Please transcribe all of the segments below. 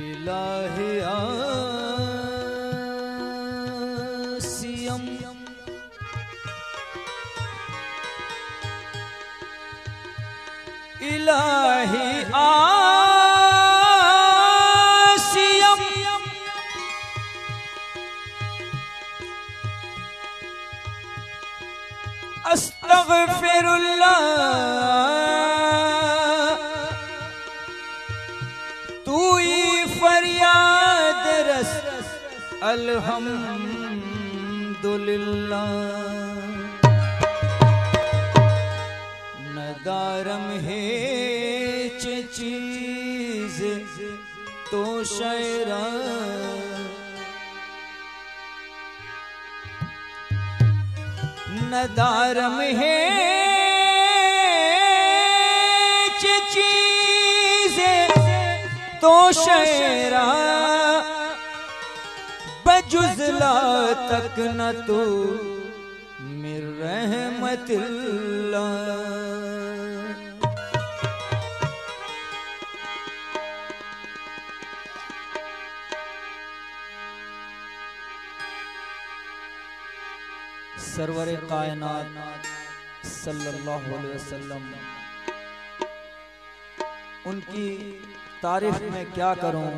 इलाही आसियम इलाही आसियम अस्तगफिरुल्लाह फरियाद रस अल्हम्दुलिल्लाह नदारम है चीज तो शायरा नदारम है चीज तो शेरा बजुज़ला तक न तो मिर रहमतिल्लाह सरवरे कायनात सल्लल्लाहु अलैहि वसल्लम उनकी तारीफ में क्या करूं।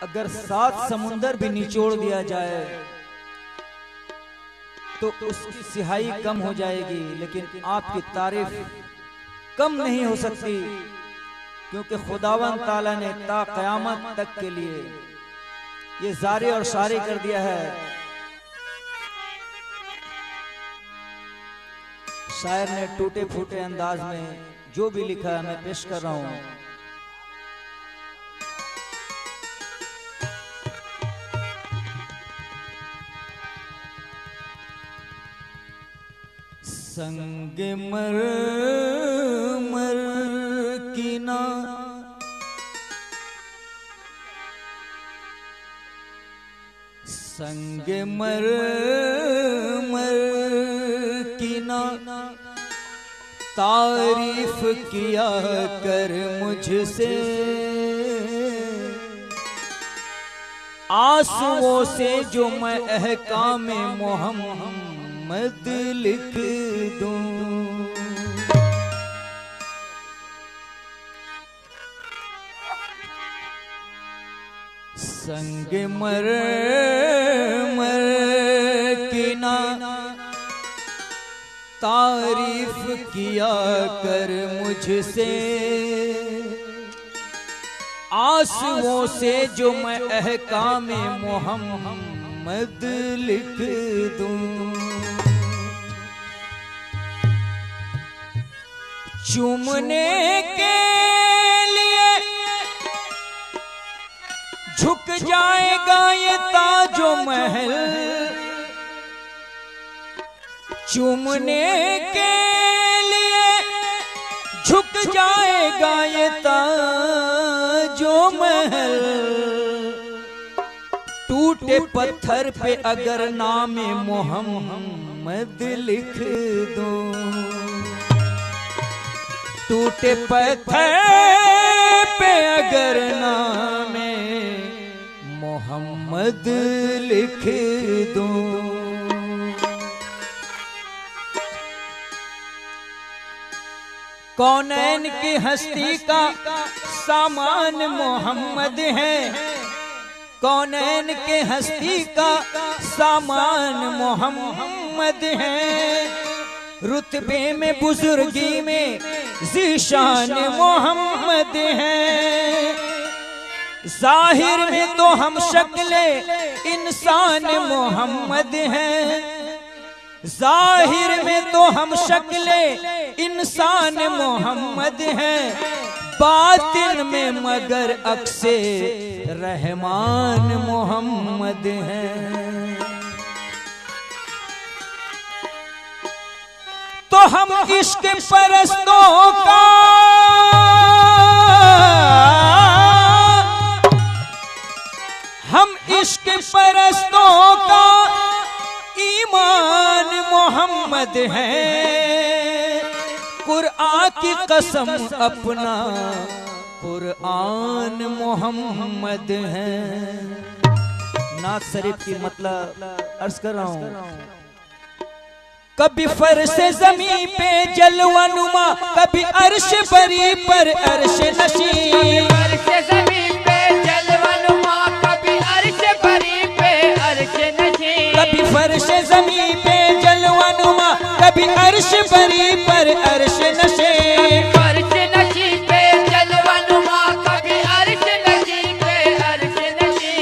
अगर 7 समुंदर भी निचोड़ दिया जाए तो उसकी सिहाई कम हो जाएगी, लेकिन आपकी तारीफ कम नहीं हो सकती, क्योंकि खुदावंद ताला ने ता क़यामत तक के लिए ये जारी और सारी कर दिया है। शायर ने टूटे फूटे अंदाज में जो भी लिखा है मैं पेश कर रहा हूं। संग मर मर की ना संग मर मर की ना तारीफ किया कर मुझसे आंसुओं से जो मैं अहकाम मोहम्मद लिख दूं। संग मर मर की ना तारीफ किया कर मुझसे आंसुओं से जो मैं अहकाम मोहम्मद लिख दूं। चूमने के लिए झुक जाएगा ये ताजो महल, चूमने के लिए झुक जाएगा ये ताजो महल। टूटे पत्थर पे अगर नाम मोहम्मद लिख दूं, टूटे पत्थर पे अगर नाम मोहम्मद लिख दूं। कौनैन की हस्ती का सामान मोहम्मद है, कौनैन के हस्ती का सामान मोहम्मद है। रुतबे में बुजुर्गी में ज़ीशान मोहम्मद हैं। ज़ाहिर में तो हम शक्ले इंसान मोहम्मद हैं, ज़ाहिर में तो हम शक्ले इंसान मोहम्मद हैं, बातिन में मगर अक्से रहमान मोहम्मद हैं। तो हम इश्क परस्तों का इश्क परस्तों का ईमान मोहम्मद है। कुरआन की कसम अपना कुरआन मोहम्मद है। नात शरीफ की मतलब अर्ज कर रहा हूँ। कभी फर्श ज़मीं पे जलवानुमा, कभी अर्श बरी पर अर्श नशी। फर्श ज़मीं पे जलवानुमा, कभी अर्श बरी पे अर्श नशी। कभी फर्श ज़मीं पे जलवानुमा, कभी अर्श बरी पर अर्श नशे। फर्श नशी पे जलवानुमा, कभी अर्श नशी पे अर्श नशी।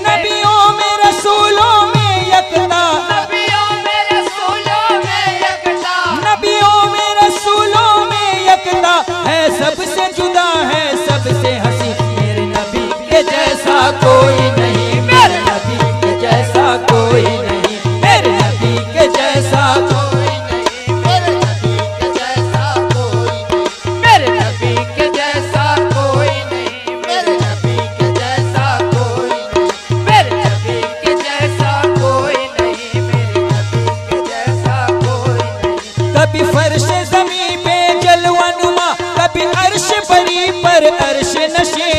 नबियों में रसूलों में यकता, नबियों में रसूलों में यकता, नबियों में रसूलों में यकता है, सबसे जुदा है सबसे हंसी। मेरे नबी के जैसा कोई नहीं, मेरे नबी के जैसा कोई नहीं, मेरे नबी के जैसा कोई नहीं, मेरे नबी के जैसा कोई नहीं, मेरे नबी के जैसा कोई नहीं, मेरे नबी के जैसा कोई नहीं, मेरे नबी के जैसा कोई नहीं, मेरे नबी के जैसा कोई नहीं। कभी फर्श ज़मीं पे जलवानुमा, कभी अर्श बरी पर अर्श नशे।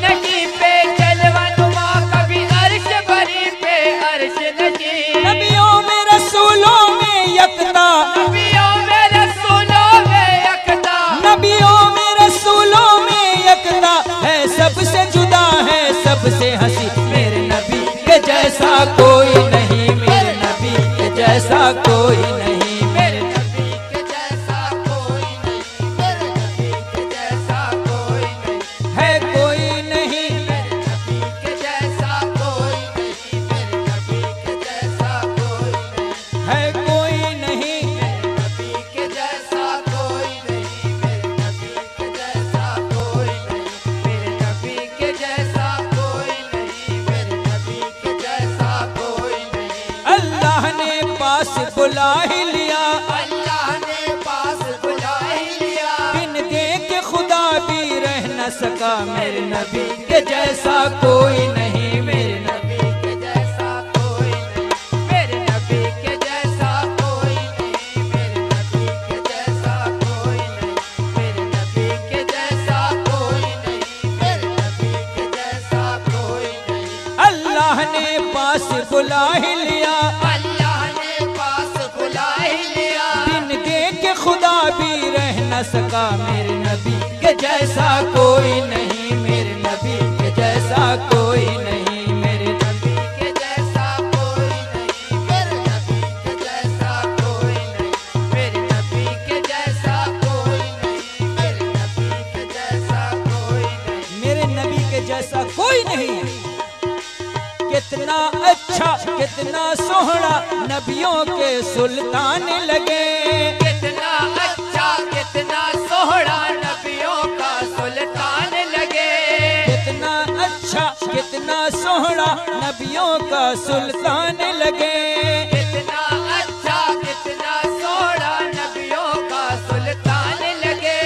नशी पे जलवानुमा, कभी अर्श बरी पे अर्श नशी। नबियों में रसूलों में यकता, नबियों में रसूलों में यकता, नबियों में रसूलों में यकता है, सबसे जुदा है सबसे हंसी। मेरे नबी के जैसा कोई नहीं, मेरे नबी के जैसा कोई नहीं, मेरे नबी के जैसा कोई नहीं, मेरे नबी के जैसा कोई नहीं, है कोई नहीं। मेरे नबी के जैसा कोई नहीं, मेरे नबी के जैसा कोई नहीं, है कोई नहीं। मेरे नबी के जैसा कोई नहीं, मेरे नबी के जैसा कोई नहीं, मेरे नबी के जैसा कोई नहीं, मेरे नबी के जैसा कोई नहीं। अल्लाह ने पास बुला ही लिया, अल्लाह ने पास बुला ही लिया, बिन देखे खुदा भी रह न सका। मेरे नबी के जैसा कोई नहीं, मेरे नबी नबी के जैसा कोई नहीं, मेरे नबी के जैसा कोई नहीं, मेरे नबी के जैसा कोई नहीं, मेरे नबी के जैसा कोई नहीं, मेरे नबी के जैसा कोई नहीं। अल्लाह ने पास बुला ही लिया, अल्लाह ने पास बुला ही लिया, बिन देखे खुदा भी रह न सका। मेरे नबी के जैसा कोई नहीं, मेरे नबी के जैसा कोई नहीं, मेरे नबी के जैसा कोई नहीं, मेरे नबी के जैसा कोई नहीं, मेरे नबी के जैसा कोई नहीं, मेरे नबी के जैसा कोई नहीं। मेरे नबी के जैसा कोई नहीं। कितना अच्छा कितना सोहना नबियों के सुल्तान लगे, कितना अच्छा कितना सोहरा नबियों का सुल्तान लगे, कितना अच्छा कितना सोहना नबियों का सुल्तान लगे। कितना अच्छा कितना सोहरा नबियों का सुल्तान लगे।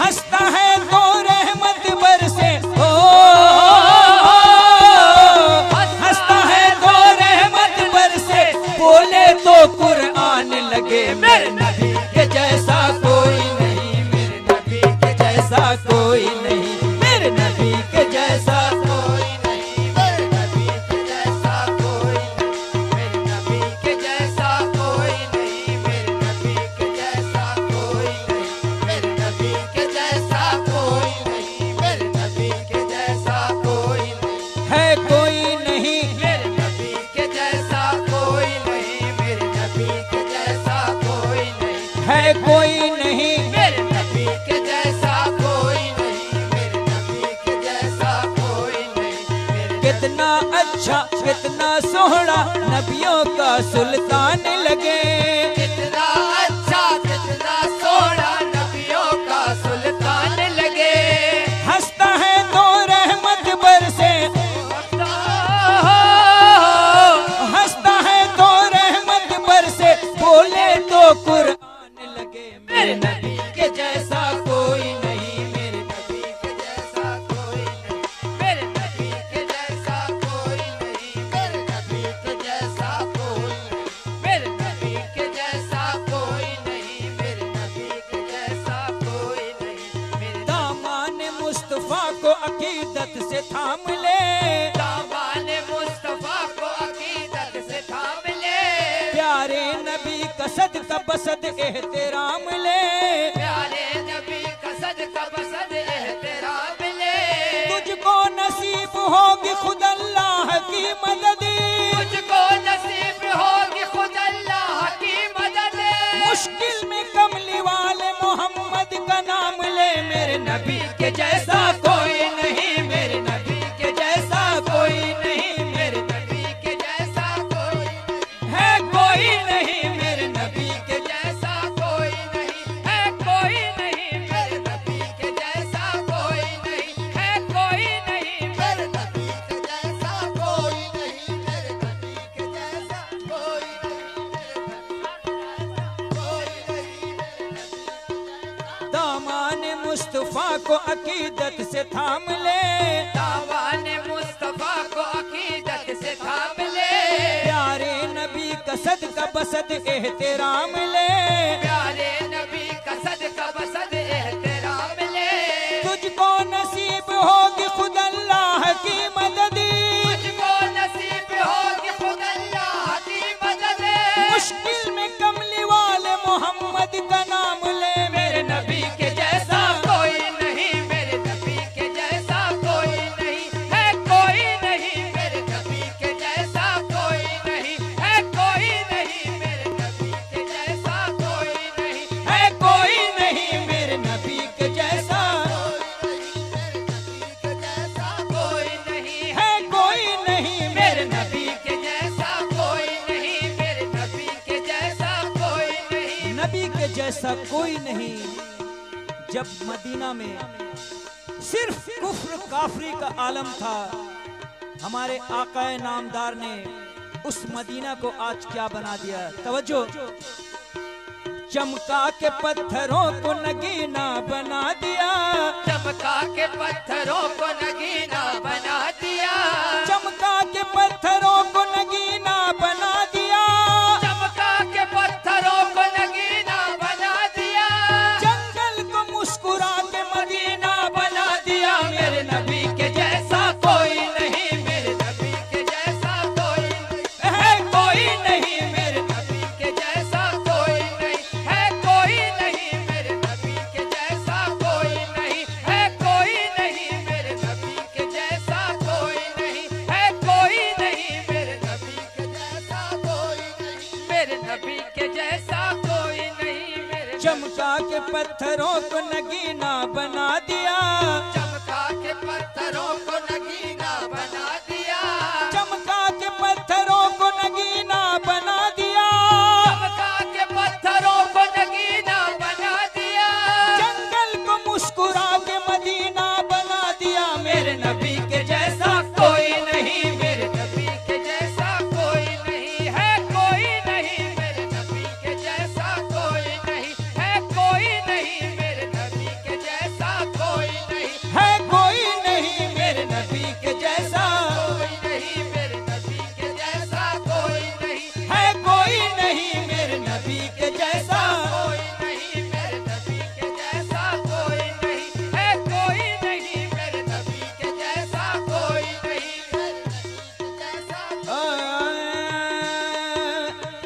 हंसता है तो रहमत बरसे, ओ हंसता है तो रहमत बरसे, बोले तो कुरान लगे। मेरे नबी के जैसा कोई नहीं, मेरे नबी के जैसा कोई नहीं, मेरे नबी के जैसा कोई नहीं, मेरे नबी के जैसा कोई नहीं, मेरे है कोई नहीं, मेरे नबी के जैसा कोई नहीं, मेरे नबी के जैसा कोई नहीं। कितना अच्छा कितना सोहना नबियों का सुल्तान लगे, कितना अच्छा कितना सोहना नबियों का सुल्तान लगे। हंसता है तो रहमत बरसे, हंसता है तो रहमत बरसे, बोले तो कुरान लगे। मेरे नबी के जैसा कोई नहीं, मेरे नबी के जैसा कोई नहीं, मेरे नबी के जैसा कोई नहीं, मेरे नबी के जैसा कोई नहीं, मेरे नबी के जैसा कोई नहीं, मेरे नबी के जैसा कोई नहीं। मेरे दामान मुस्तफा को अकीदत से थाम ले, दामान मुस्तफा को अकीदत से थाम ले, प्यारे नबी का सदका बसद एहतराम ले, प्यारे नबी का सदका बसद एहतराम ले। तुझको नसीब होगी खुद अल्लाह की मदद, तुझको नसीब होगी खुद अल्लाह की मदद। मुश्किल में कमली वाले मोहम्मद का नाम ले। मेरे नबी के जैसा कोई नहीं, मेरे नबी के जैसा कोई नहीं, मेरे नबी के जैसा कोई है कोई नहीं, मेरे नबी के जैसा कोई नहीं है, कोई नहीं मेरे नबी के जैसा कोई नहीं है, कोई नहीं मेरे नबी के जैसा कोई नहीं, मेरे नबी के जैसा कोई नहीं। दामान मुस्तफा को अकीदत से थाम ले, दामान मुस्तफा को अकीदत से थाम ले, प्यारे नबी का सदका बसद एहतराम ले, प्यारे नबी का सदका बसद एहतराम ले। तुझको नसीब होगी खुद अल्लाह की मदद, तुझको नसीब होगी खुद अल्लाह की मदद। मुश्किल में कमली वाले मोहम्मद का नाम ले। मेरे नबी के जैसा कोई नहीं, मेरे नबी के जैसा कोई नहीं है, कोई नहीं मेरे नबी के जैसा कोई नहीं है, कोई नहीं मेरे नबी के जैसा कोई नहीं है, कोई नहीं मेरे नबी के जैसा कोई नहीं है, कोई नहीं मेरे नबी के जैसा कोई नहीं, मेरे नबी के जैसा कोई नहीं। नबी के जैसा कोई नहीं। जब मदीना में सिर्फ कुफ्र काफरी का आलम था, हमारे आकाए नामदार ने उस मदीना को आज क्या बना दिया। तवज्जो, चमका के पत्थरों को नगीना बना दिया, चमका के पत्थरों को नगीना बना दिया, चमका के पत्थरों को नगीना बना दिया, चमका के पत्थरों को नगीना बना दिया, जंगल को मुस्कुरा के मदीना बना दिया। मेरे नबी के जैसा कोई नहीं, मेरे नबी के जैसा कोई नहीं है, कोई नहीं मेरे नबी के जैसा कोई नहीं है, कोई नहीं मेरे नबी के जैसा कोई नहीं है, कोई नहीं मेरे नबी के जैसा कोई नहीं है, कोई नहीं मेरे नबी के जैसा कोई नहीं, मेरे नबी के जैसा कोई नहीं, मेरे चमका के पत्थरों को नगीना बना दिया, चमका के पत्थरों को नगीना बना दिया, चमका के पत्थरों को नगीना बना दिया, चमका के पत्थरों को नगीना बना दिया, जंगल को मुस्कुरा के मदीना बना दिया। मेरे नबी के जैसा कोई नहीं, मेरे नबी के जैसा कोई नहीं है, कोई नहीं मेरे नबी के जैसा कोई नहीं है, कोई नहीं मेरे नबी के जैसा कोई नहीं है, कोई नहीं मेरे नबी के जैसा कोई नहीं, मेरे नबी के जैसा कोई नहीं है, कोई नहीं मेरे नबी के जैसा कोई नहीं, मेरे नबी के जैसा कोई नहीं है, कोई नहीं मेरे नबी के जैसा कोई नहीं,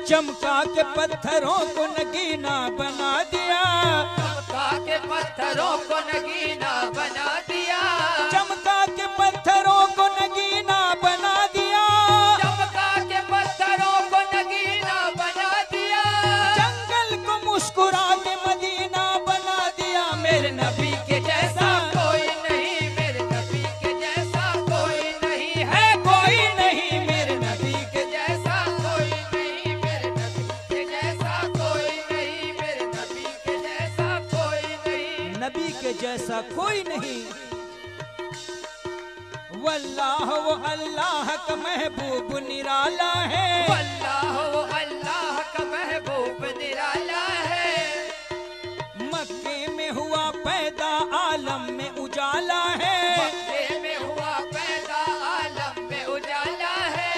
चमका के पत्थरों को नगीना बना दिया, चमका के पत्थरों को नगीना बना दिया, चमका के पत्थरों को नगीना बना दिया, चमका के पत्थरों को नगीना बना दिया, जंगल को मुस्कुरा के जैसा कोई नहीं। वल्लाह वो अल्लाह का महबूब निराला है, वल्लाह वो अल्लाह का महबूब निराला है। मक्के में हुआ पैदा आलम में उजाला है, मक्के में हुआ पैदा आलम में उजाला है।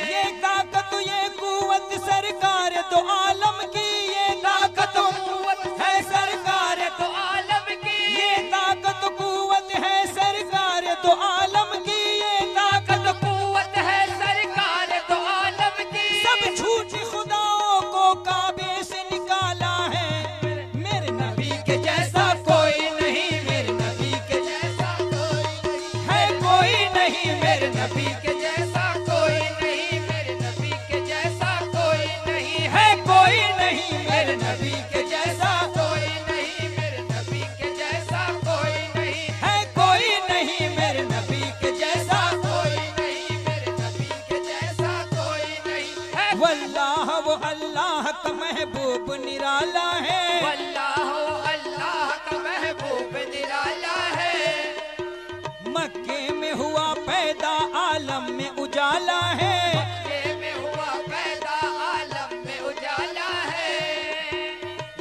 ये ताकत ये कुव्वत सरकार तो आलम की, ये ताकत कुव्वत है सरकार तो आलम की, ये ताकत कुव्वत है सरकार तो आलम की, ये ताकत कुव्वत है सरकार तो आलम की। सब झूठी खुदाओं को काबे से निकाला है। मेरे नबी के जैसा कोई नहीं, मेरे नबी के जैसा है कोई नहीं, मेरे नबी के जैसा कोई नहीं, मेरे नबी के जैसा कोई नहीं है कोई नहीं, मेरे नबी के जैसा कोई नहीं, मेरे नबी के जैसा कोई नहीं है कोई नहीं, मेरे नबी के जैसा कोई नहीं, मेरे नबी के जैसा कोई नहीं है। वल्लाह वो अल्लाह का महबूब निराला है, वल्लाह अल्लाह का महबूब निराला है। मक्के में हुआ पैदा आलम में उजाला है, मक्के में हुआ पैदा आलम में उजाला है।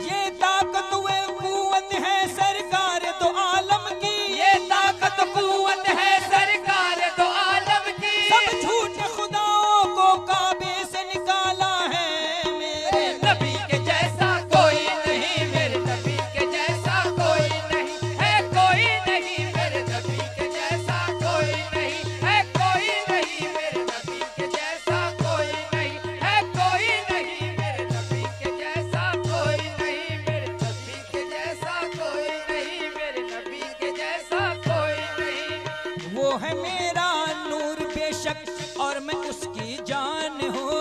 ये ताकत वे कुव्वत है सरकार तो आलम की, ये ताकत कुव्वत है सरकार तो आलम की। सब झूठे खुदाओं को काबे से निकाला है। मेरे नबी के जैसा कोई नहीं, मेरे नबी के जैसा कोई नहीं है कोई नहीं, मेरे नबी के जैसा कोई नहीं है कोई नहीं, मेरे नबी के जैसा कोई नहीं है कोई नहीं, मेरे नबी के जैसा कोई नहीं, मेरे नबी के जैसा कोई नहीं, मेरे नबी के जैसा कोई नहीं। वो है मेरा नूर बेशक और मैं उसकी जान हूँ,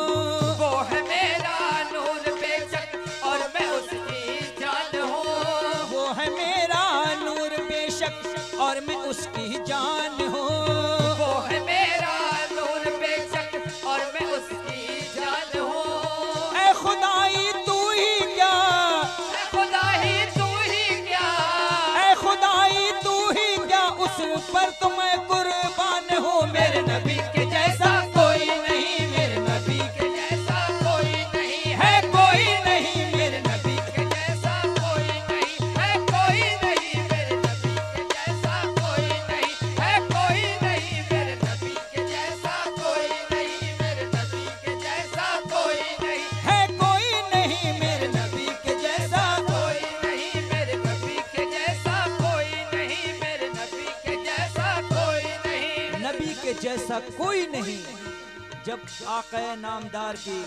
वो है मेरा नूर बेशक और मैं उसकी जान हूँ। वो है मेरा नूर बेशक और मैं उसकी जान हूँ। वो है मेरा नूर बेशक और मैं उसकी जान हूँ। ऐ खुदाई तू ही क्या, ऐ खुदा ही तू ही क्या, ऐ खुदाई तू ही क्या, उस पर तो मैं कुर्बान हूँ। मेरे नबी के जैसा कोई नहीं, मेरे नबी के जैसा कोई नहीं है है कोई नहीं, मेरे नबी के जैसा कोई नहीं है कोई नहीं, मेरे नबी के जैसा कोई नहीं है कोई नहीं, मेरे नबी के जैसा कोई नहीं, मेरे नबी के जैसा कोई नहीं है कोई नहीं, मेरे नबी के जैसा कोई नहीं, मेरे नबी के जैसा कोई नहीं, मेरे नबी के जैसा कोई नहीं। नबी के जैसा कोई नहीं। जब आक़ाए नामदार की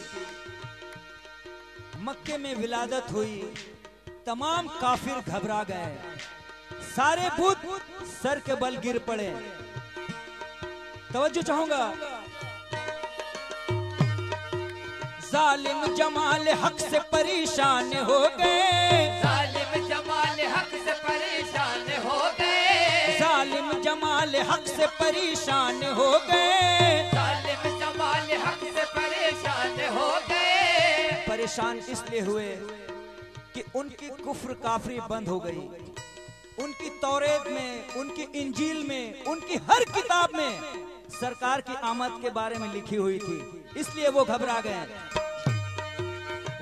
मक्के में विलादत हुई, तमाम काफिर घबरा गए, सारे भूत सर के बल गिर पड़े। तवज्जो चाहूंगा, जालिम जमाल हक से परेशान हो गए, जालिम जमाल हक से परेशान हो गए, जालिम जमाल हक से परेशान हो गए। जालिम जमाल हक से परेशान हो गए। परेशान इसलिए हुए कि उनकी कुफ्र काफरी बंद हो गई। उनकी तौरेत में, उनकी इंजील में, उनकी हर किताब में सरकार की आमद के बारे में लिखी हुई थी, इसलिए वो घबरा गए।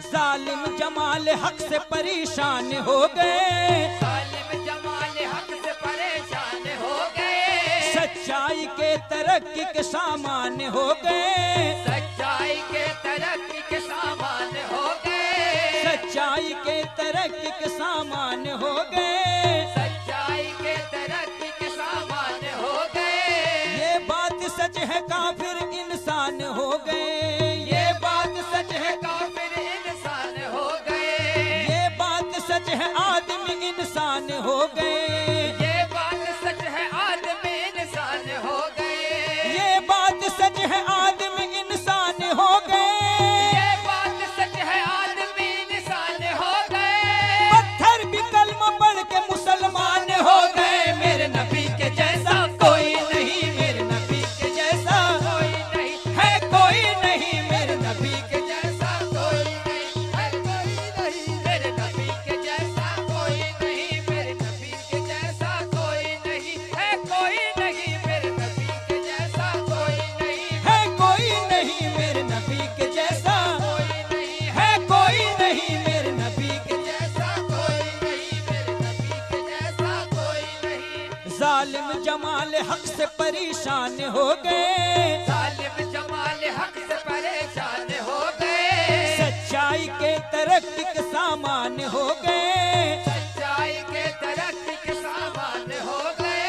जालिम जमाल हक से परेशान हो गए, जालिम जमाल हक से परेशान हो गए। सच्चाई के तरक्की के सामान हो गए, सच्चाई के तरक्की के सामान हो गए। सच्चाई के तरक्की के सामान हो गए। सच्चाई के तरक्की के सामान हो गए। ये बात सच है, काफिर इंसान हो गए। ये बात सच है, काफिर इंसान हो गए। ये बात सच है, आदमी इंसान हो गए। ये बात सच है, आदमी इंसान हो गए। ये बात सच है, आदमी इंसान हो गए। ये बात सच है, आदमी इंसान हो गए। पत्थर भी कलमा पढ़ के मुसलमान हो गए। मेरे नबी के जैसा कोई नहीं, मेरे नबी के जैसा कोई जमाल हक से परेशान हो गए, जालिम जमाल हक से परेशान हो गए, सच्चाई के तरक्की के सामान हो गए, सच्चाई के तरक्की के सामान हो गए।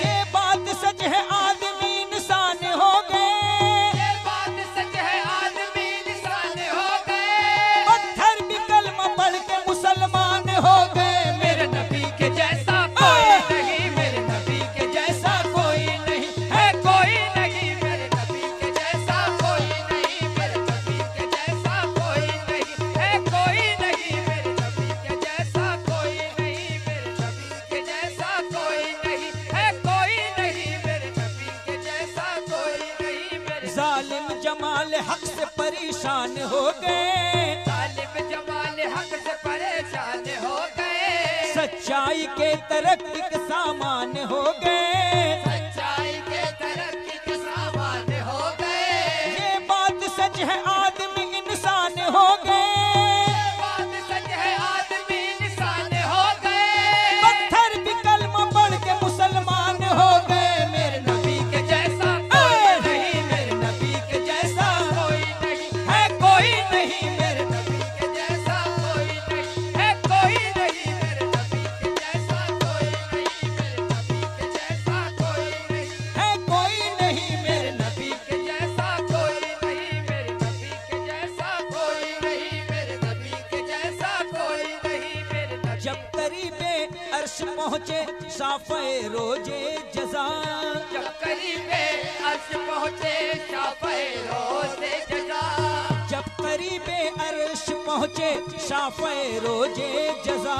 ये बात सच है आदमी इंसान हो गए, ये बात सच है आदमी इंसान हो गए, पत्थर भी कलमा पढ़ के मुसलमान हो गए। मेरे नबी के जैसा कोई नहीं, मेरे नबी के जैसा कोई नहीं है, कोई नहीं मेरे नबी के जैसा कोई नहीं, मेरे नबी के जैसा कोई नहीं है, कोई नहीं मेरे नबी के जैसा कोई नहीं, मेरे नबी के जैसा कोई नहीं है, कोई नहीं मेरे नबी के जैसा कोई नहीं, मेरे जालिम जमाल हक से परेशान हो गए, जालिम जमाल हक से परेशान हो गए, सच्चाई के तरक्की के सामान हो गए, सच्चाई के तरक्की के सामान हो गए। ये बात सच है आदमी इंसान हो गए, ये बात सच है आदमी इंसान हो गए, पत्थर भी कलमा पढ़ के मुसलमान हो गए। मेरे नबी के जैसा कोई नहीं, मेरे नबी के जैसा कोई नहीं है, कोई नहीं मेरे नबी के जैसा कोई नहीं है, कोई नहीं मेरे नबी के जैसा कोई नहीं, मेरे नबी के जैसा कोई नहीं है कोई नहीं मेरे नबी के जैसा कोई नहीं, मेरे नबी के जैसा कोई नहीं, मेरे नबी के जैसा कोई नहीं, मेरे नबी। जब करीबे अर्श पहुँचे साफ़े रोजे जज़ा, जब करीबे अर्श पहुँचे शाफ़े रोज़े जज़ा, जब करीबे अर्श पहुँचे साफ़े रोजे जज़ा,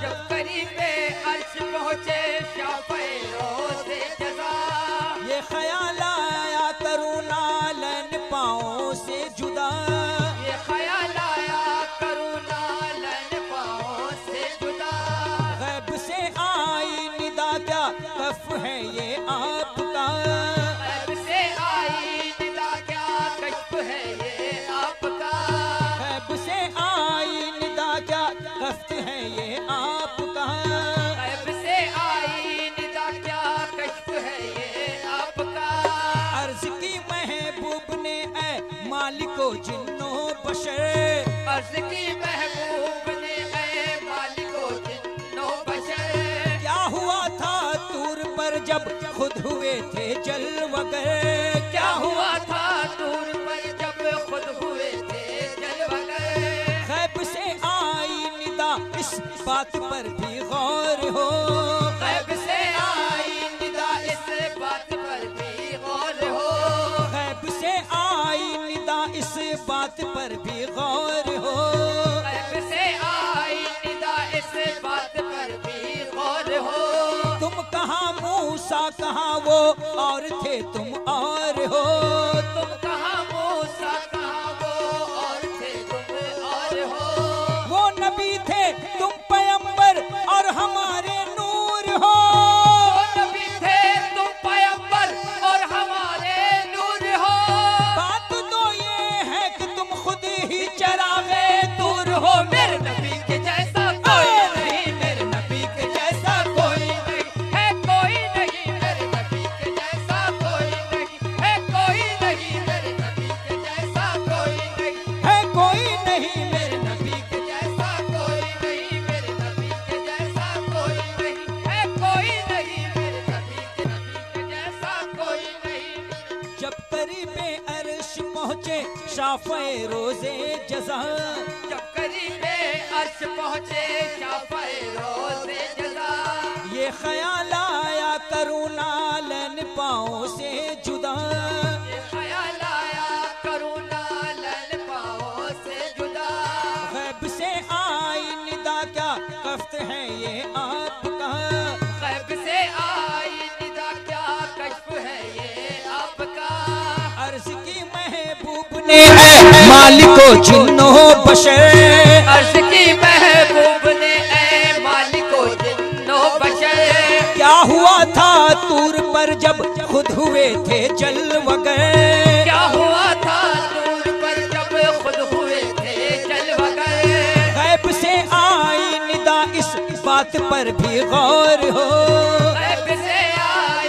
जब करीबे अर्श पहुँचे शाफ़े रोज़े जज़ा, ये ख्याल आया करूँ नालन पाँव से जुदा, ये ख्याल आया करूँ नालन पाँव से जुदा, गैब से आई निदा क्या कफ है ये आपका, गैब से आई निदा क्या कश्फ है ये आपका, गैब से आई निदा क्या कफ है ये आपका, गैब से आई निदा क्या कश्फ है ये आपका। अर्ज की महबूब ने ऐ मालिको जिन्नो बशर, अर्ज़ की महबूब ने ऐ मालिको जिन्नो बशर, क्या हुआ था तूर पर जब खुद हुए थे जलवगर, क्या हुआ था दूर पर जब खुद हुए थे जलवगर, गैब से आई निदा इस बात पर भी गौर हो, गैब से आई निदा इस बात पर भी गौर हो, गैब से आई निदा इस बात पर भी गौर हो, गैब से आई निदा इस बात पर भी गौर हो। तुम कहाँ मूसा कहाँ वो और थे तुम और हो, तुम कहाँ मूसा कहाँ वो और थे तुम और हो, वो नबी थे तुम पैगंबर और हमारे नूर हो, वो नबी थे तुम पैगंबर और हमारे नूर हो, बात तो ये है कि तुम खुद ही चरागे दूर हो। मेरे नबी के जैसा कोई नहीं, मेरे नबी के जैसा कोई नहीं है, कोई नहीं मेरे नबी के जैसा कोई नहीं है, कोई नहीं मेरे नबी के जैसा कोई नहीं है कोई नहीं मेरे मेरे नबी के जैसा कोई नहीं, मेरे नबी के जैसा कोई नहीं है, कोई नहीं मेरे नबी के जैसा कोई नहीं। जब करीबे अर्श पहुँचे शाफ़े रोजे जज़ा, जब करीबे अर्श पहुँचे शाफ़े रोज़े जज़ा, ये ख्याल आया करूँ नालन पाँव से जुदा, ये ख्याल आया करूँ नालन पाँव से जुदा, गैब से आई निदा क्या कफ्त है ये आपका, गैब से आई निदा क्या कश्फ है ये आपका, अर्ज की महबूब ने है मालिको जिन्नो बशर, अर्श की महबूब ने ऐ मालिको जिन्नो बशर, क्या हुआ था तूर पर जब खुद हुए थे जलवगर, क्या हुआ था दूर पर जब खुद हुए थे जलवगर, गैब से आई निदा इस बात पर भी गौर हो, गैब से आई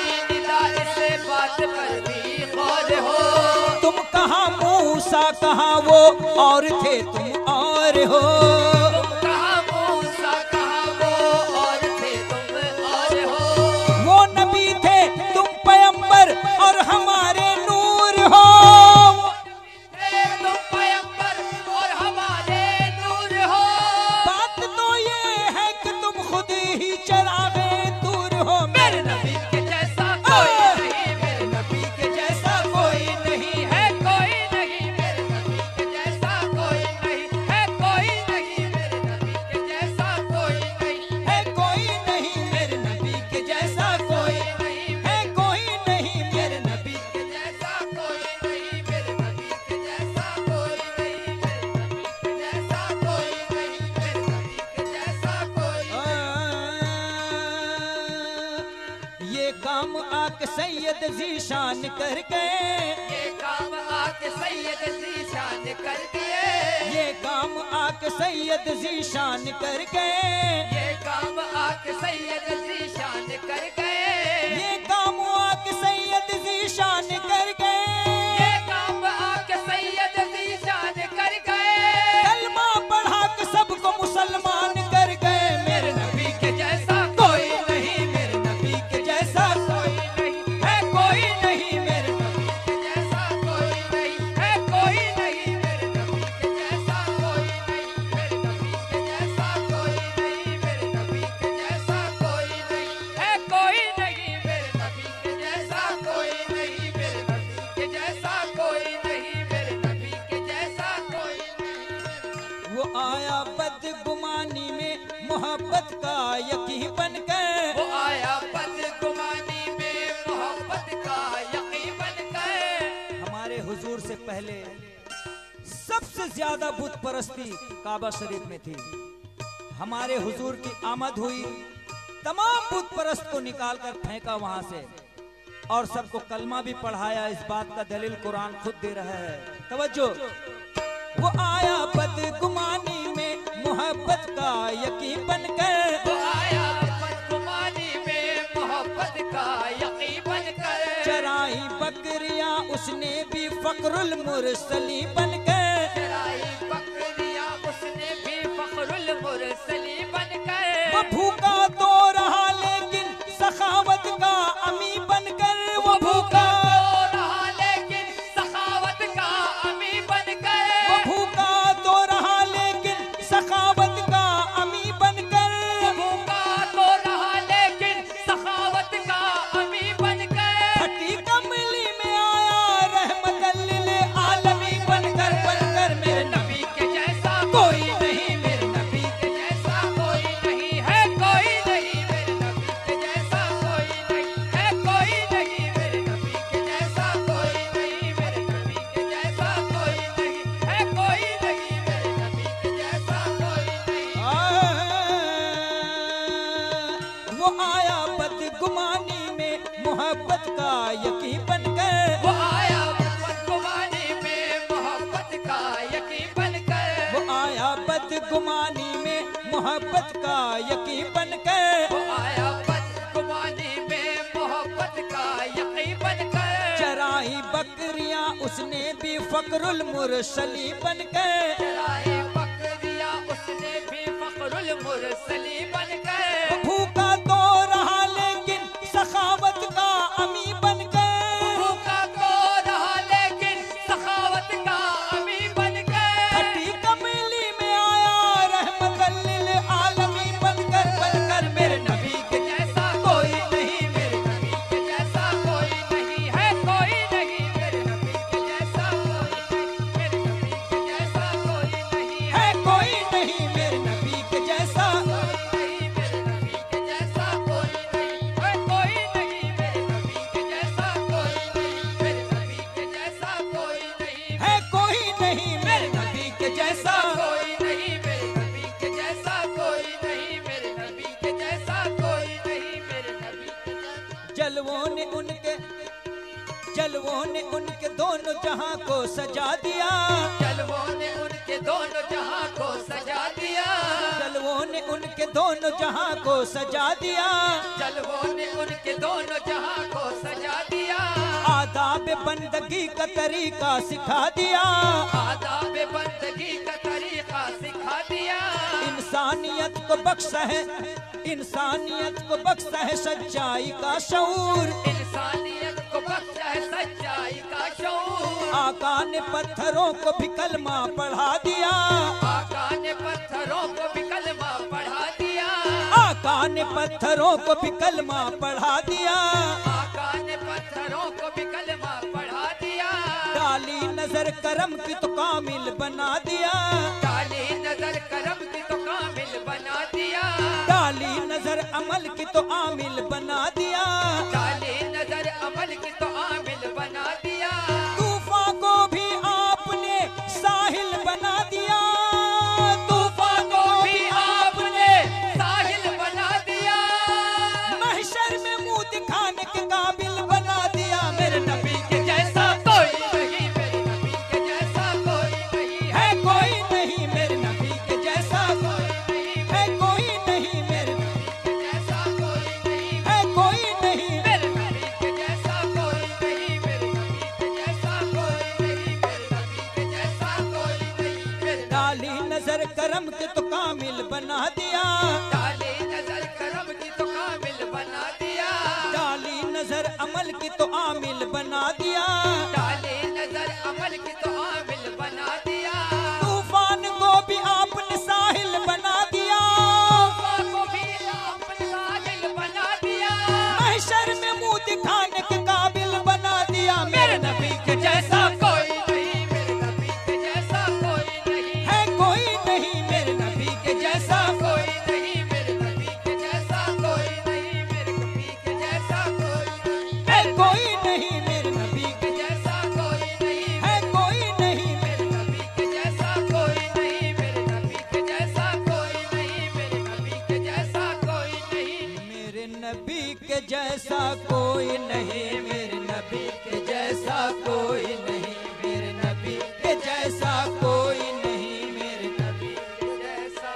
कहा मूसा कहा वो और थे तुम और हो। कहा मूसा कहा वो और थे तुम और हो। वो नबी थे तुम पैगंबर और हमारे नूर हो। तुम पैगंबर और हमारे नूर हो। बात तो ये है कि तुम खुद ही चरागे दूर हो। मेरे नबी के जैसा कोई नहीं, मेरे नबी के जैसा कोई नहीं है, कोई नहीं मेरे नबी के जैसा कोई नहीं है, कोई नहीं मेरे नबी के जैसा कोई नहीं है कोई नहीं मेरे नबी के जैसा कोई नहीं है, कोई नहीं मेरे मेरे नबी के जैसा कोई नहीं, मेरे नबी के जैसा कोई नहीं, मेरे नबी के जैसा कोई नहीं, मेरे नबी के जैसा कोई ये काम आके सैयद ज़ीशान कर गए। ये काम आके सैयद ज़ीशान कर दिए। ये काम आके सैयद ज़ीशान कर गए। ये काम आके सैयद ज़ीशान कर गए। ये काम आके सैयद ज़ीशान कर गए। ये काम आके सैयद ज़ीशान कर गए। कलमा पढ़ा के सबको मुसलमान कर गए। मेरे नबी के जैसा कोई नहीं, मेरे नबी के जैसा कोई नहीं है, कोई नहीं मेरे नबी के जैसा कोई नहीं है, कोई नहीं मेरे नबी के जैसा कोई नहीं, मेरे नबी के जैसा कोई नहीं, मेरे नबी के जैसा कोई नहीं है, कोई नहीं मेरे नबी के जैसा कोई नहीं, मेरे नबी के जैसा कोई नहीं, मेरे नबी के जैसा कोई नहीं। वो आया बदगुमानी में मोहब्बत का यकीन बनकर। वो आया बदगुमानी में मोहब्बत का यकीन बनकर। हमारे हुजूर से पहले सबसे ज्यादा बुत परस्ती काबा शरीफ में थी। हमारे हुजूर की आमद हुई, तमाम बुत परस्त को निकाल कर फेंका वहां से और सबको कलमा भी पढ़ाया। इस बात का दलील कुरान खुद दे रहा है। तवज्जो। वो आया बदगुमानी में मोहब्बत का यकीन बनकर। वो आया बदगुमानी में मोहब्बत का यकीन बनकर। चराई बकरियां उसने भी फक्रुल मुरसली बनकर। चराई बकरियां उसने भी फखरुल मुरसली बनकर। वो भूखा तो रहा लेकिन सखावत का अमी बनकर। वो भूखा तो रहा लेकिन सखावत का अमी बनकर। वो भूखा तो रहा लेकिन सखावत का अमी बनकर। भूखा तो रहा लेकिन सखावत का अमी बनकर। फटी कमली में आया रहमतल लिल आलमी बनकर। बनकर मेरे नबी के जैसा कोई नहीं, मेरे नबी के जैसा कोई नहीं है, कोई नहीं मेरे नबी के जैसा कोई नहीं है, कोई नहीं मेरे नबी के जैसा कोई नहीं, मेरे नबी के जैसा कोई नहीं है, कोई नहीं मेरे नबी के जैसा कोई नहीं। वो आया बदगुमानी में मोहब्बत का यकीन बनकर। वो आया बदगुमानी में मोहब्बत का यकीन बनकर। वो आया बदगुमानी में मोहब्बत का यकीन बनकर। वो आया बदगुमानी में मोहब्बत का यकीन बनकर। चराई बकरियां उसने भी फक्रुल मुरसली बनकर। चराई बकरियां उसने भी फखरुल मुरसली बनकर। भूखा तो रहा लेकिन सखावत का अमी बनकर। भूखा तो रहा लेकिन सखावत का अमी बनकर। फटी कमली में आया रहमतल लिल आलमी बनकर। बनकर मेरे नबी के जैसा कोई नहीं, मेरे नबी के जैसा कोई नहीं है, कोई नहीं मेरे नबी के जैसा कोई नहीं, मेरे नबी के जैसा कोई नहीं है, कोई नहीं मेरे नबी के जैसा। कोई नहीं मेरे नबी के जैसा कोई नहीं है, कोई नहीं मेरे नबी के जैसा कोई नहीं, मेरे नबी के जैसा कोई नहीं है, कोई नहीं मेरे नबी के जैसा। कोई नहीं मेरे नबी के जैसा कोई नहीं, मेरे नबी के जैसा कोई नहीं, मेरे नबी के जैसा। जलवों ने उनके दोनों जहां को सजा दिया। जलवों ने उनके दोनों जहां को सजा दिया। जलवों ने उनके दोनों जहां को सजा दिया। जलवों ने उनके दोनों जहां को सजा दिया। दिया, आदाब बंदगी का तरीका सिखा दिया, आदाब बंदगी का तरीका सिखा दिया। इंसानियत को बख्शा है, इंसानियत को बख्शा है सच्चाई का शऊर, इंसानियत को बख्शा है सच्चाई का शऊर। आका ने पत्थरों को भी कलमा पढ़ा दिया, आका ने पत्थरों को भी कलमा पढ़ा दिया, आका ने पत्थरों को भी कलमा पढ़ा दिया, आका ने पत्थरों को भी कलमा पढ़ा दिया। डाली नजर करम की तो कामिल बना दिया, डाली नजर करम की तो कामिल बना दिया, डाली नजर अमल की तो आमिल बना दिया, डाली नजर अमल की तो आमिल बना दिया। तूफान को भी आपने साहिल बना दिया, तूफान को भी आपने साहिल बना दिया, महशर में मुंह दिखाने के काबिल बना दिया। मेरे नबी के जैसा कोई नहीं, मेरे नबी के जैसा कोई नहीं है, है कोई नहीं, मेरे नबी के जैसा कोई नहीं है कोई नहीं, मेरे के जैसा कोई नहीं है कोई नहीं, मेरे नबी के जैसा कोई नहीं, मेरे नबी के जैसा कोई नहीं, मेरे नबी के जैसा कोई नहीं, मेरे डाली नजर करम के तो कामिल बना दिया, डाली नजर करम की तो कामिल बना दिया, डाली नजर अमल की तो आमिल बना दिया, डाली नजर अमल की तो आमिल बना दिया। तूफान को भी आपने साहिल बना दिया, तूफान को भी आपने साहिल बना दिया, महशर में मुंह दिखाने के काबिल बना दिया। मेरे नबी के जैसा कोई नहीं, मेरे नबी के जैसा कोई नहीं है कोई नहीं, मेरे नबी के जैसा कोई नहीं, मेरे नबी के जैसा कोई नहीं, मेरे नबी के जैसा कोई नहीं है कोई नहीं, मेरे नबी के जैसा कोई नहीं है कोई नहीं, मेरे नबी के जैसा कोई नहीं, मेरे नबी के जैसा कोई नहीं, मेरे नबी के जैसा कोई नहीं, मेरे नबी के जैसा कोई नहीं, मेरे नबी के जैसा कोई नहीं, मेरे नबी के जैसा कोई नहीं, मेरे नबी के जैसा।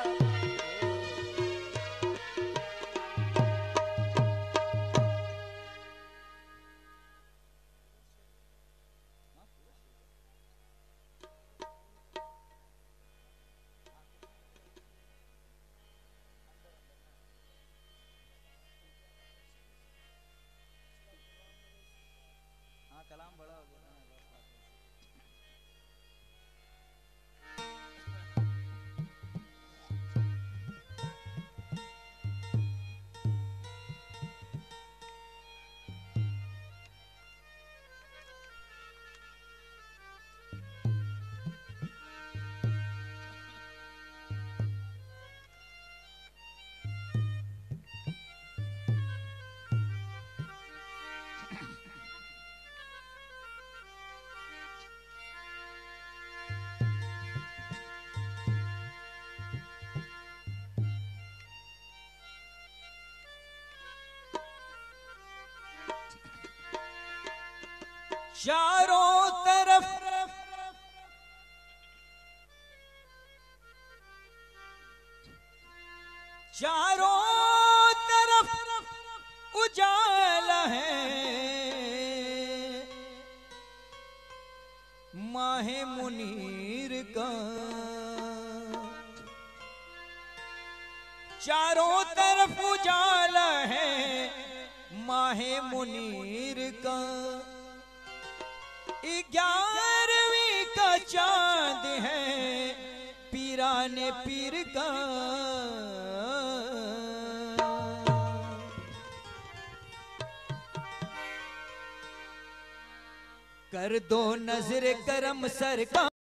कलाम बड़ा हो गया। चारों तरफ चारों तरफ उजाला है, माहे मुनीर का। चारों तरफ उजाला है, माहे मुनीर का। 11वीं का चांद है, पीराने पीर का। कर दो नजर करम सरकार।